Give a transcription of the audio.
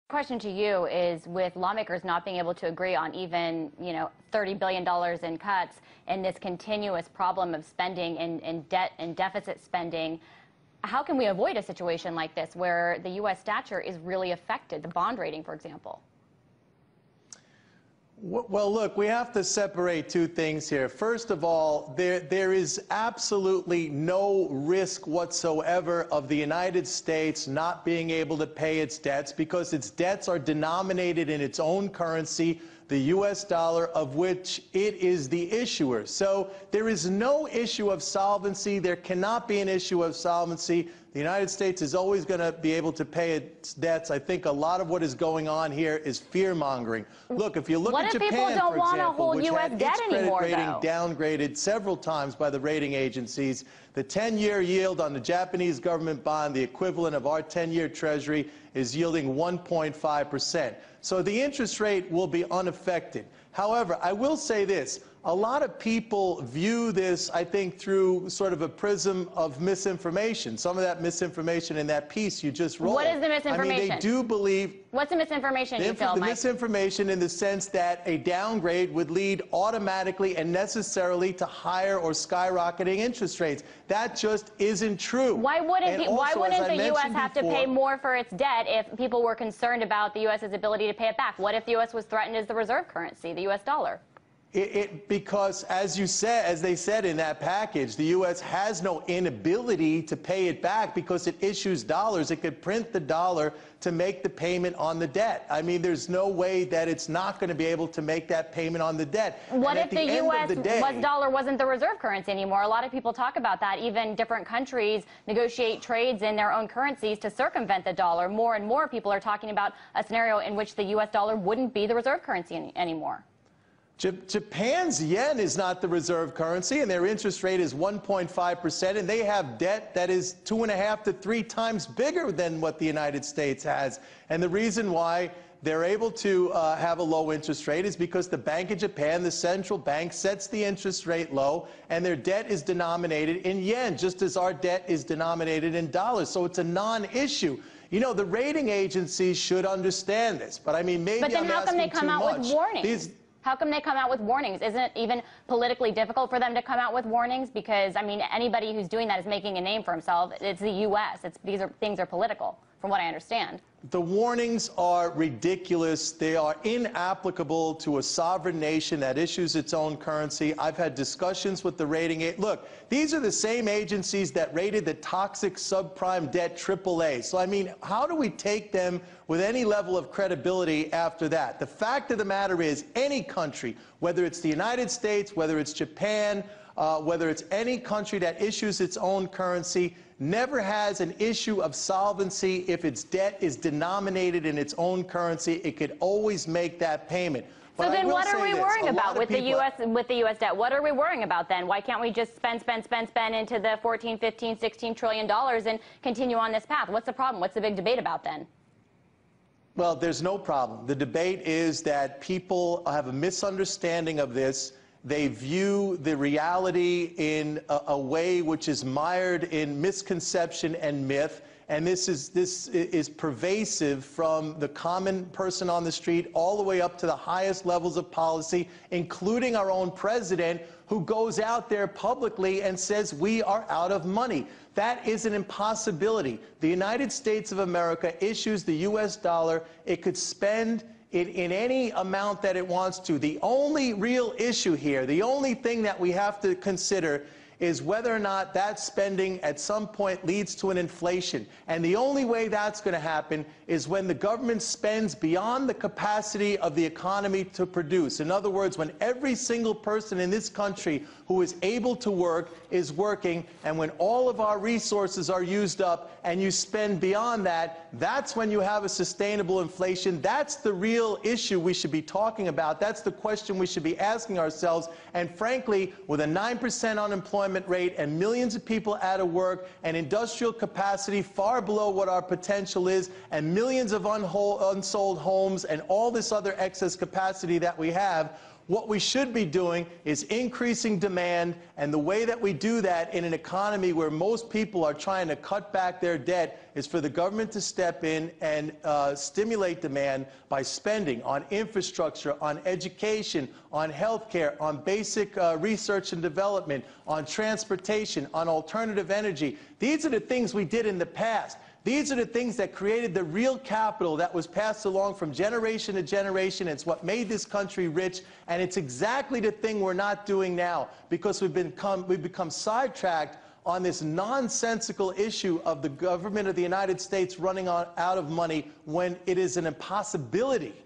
Question to you is, with lawmakers not being able to agree on even, $30 billion in cuts and this continuous problem of spending and debt and deficit spending, how can we avoid a situation like this where the U.S. stature is really affected, the bond rating, for example? Well, look, we have to separate two things here. First of all, there is absolutely no risk whatsoever of the United States not being able to pay its debts because its debts are denominated in its own currency, the U.S. dollar, of which it is the issuer. So there is no issue of solvency. There cannot be an issue of solvency. The United States is always going to be able to pay its debts. I think a lot of what is going on here is fear-mongering. Look, if you look at Japan, for example, which had its credit rating downgraded several times by the rating agencies, the 10-year yield on the Japanese government bond, the equivalent of our 10-year Treasury, is yielding 1.5%. So the interest rate will be unaffected. However, I will say this. A lot of people view this, I think, through sort of a prism of misinformation. Some of that misinformation in that piece you just rolled. What is the misinformation? I mean, they do believe... What's the misinformation you feel, Mike? The misinformation in the sense that a downgrade would lead automatically and necessarily to higher or skyrocketing interest rates. That just isn't true. Why wouldn't the U.S. have to pay more for its debt if people were concerned about the U.S.'s ability to pay it back? What if the U.S. was threatened as the reserve currency, the U.S. dollar? Because, as they said in that package, the U.S. has no inability to pay it back because it issues dollars. It could print the dollar to make the payment on the debt. I mean, there's no way that it's not going to be able to make that payment on the debt. What if the U.S. dollar wasn't the reserve currency anymore? A lot of people talk about that. Even different countries negotiate trades in their own currencies to circumvent the dollar. More and more people are talking about a scenario in which the U.S. dollar wouldn't be the reserve currency anymore. Japan's yen is not the reserve currency, and their interest rate is 1.5%, and they have debt that is 2.5 to 3 times bigger than what the United States has. And the reason why they're able to have a low interest rate is because the Bank of Japan, the central bank, sets the interest rate low, and their debt is denominated in yen, just as our debt is denominated in dollars. So it's a non-issue. You know, the rating agencies should understand this, but I mean, maybe I'm asking too much. But then how come they come out with warnings? How come they come out with warnings? Isn't it even politically difficult for them to come out with warnings? Because, I mean, anybody who's doing that is making a name for himself. It's the U.S. Things are political, from what I understand. The warnings are ridiculous. They are inapplicable to a sovereign nation that issues its own currency. I've had discussions with the rating agencies. Look, these are the same agencies that rated the toxic subprime debt AAA. So, I mean, how do we take them with any level of credibility after that? The fact of the matter is, any country, whether it's the United States, whether it's Japan, whether it's any country that issues its own currency, never has an issue of solvency if its debt is denominated in its own currency. It could always make that payment. But so then what are we worrying about with the U.S. debt? What are we worrying about then? Why can't we just spend into the 14, 15, 16 trillion dollars and continue on this path? What's the problem? What's the big debate about then? Well, there's no problem. The debate is that people have a misunderstanding of this. They view the reality in a way which is mired in misconception and myth, and this is pervasive from the common person on the street all the way up to the highest levels of policy, including our own president, who goes out there publicly and says we are out of money. That is an impossibility. The United States of America issues the U.S. dollar. It could spend in any amount that it wants to. The only real issue here, the only thing that we have to consider is whether or not that spending at some point leads to an inflation. And the only way that's going to happen is when the government spends beyond the capacity of the economy to produce. In other words, when every single person in this country who is able to work is working, and when all of our resources are used up and you spend beyond that, that's when you have a sustainable inflation. That's the real issue we should be talking about. That's the question we should be asking ourselves. And frankly, with a 9% unemployment rate and millions of people out of work and industrial capacity far below what our potential is and millions of unsold homes and all this other excess capacity that we have, What we should be doing is increasing demand, and the way that we do that in an economy where most people are trying to cut back their debt is for the government to step in and stimulate demand by spending on infrastructure, on education, on healthcare, on basic research and development, on transportation, on alternative energy. These are the things we did in the past. These are the things that created the real capital that was passed along from generation to generation. It's what made this country rich, and it's exactly the thing we're not doing now because we've become sidetracked on this nonsensical issue of the government of the United States running out of money when it is an impossibility.